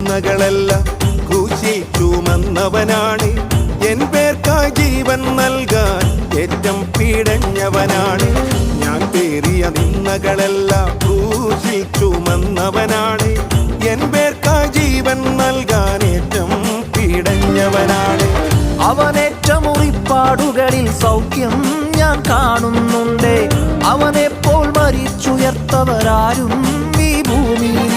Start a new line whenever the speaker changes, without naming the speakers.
നിന്നകളെല്ലാം ക്രൂശിൽ ചുമന്നവനാണ്. എൻ പേർക്കായി ജീവൻ നൽകാൻ ഏറ്റം പീഡഞ്ഞവനാണ്. ഞാൻ പേറിയ നിന്നകളെല്ലാം ക്രൂശിൽ ചുമന്നവനാണ്. എൻ പേർക്കായി ജീവൻ നൽകാൻ ഏറ്റം പീഡഞ്ഞവനാണ്.
അവനേറ്റ മുറിപ്പാടുകളിൽ സൗഖ്യം ഞാൻ കാണുന്നുണ്ട്. അവനെപ്പോൾ മരിച്ചുയർത്തവരാരും ഈ ഭൂമിയിൽ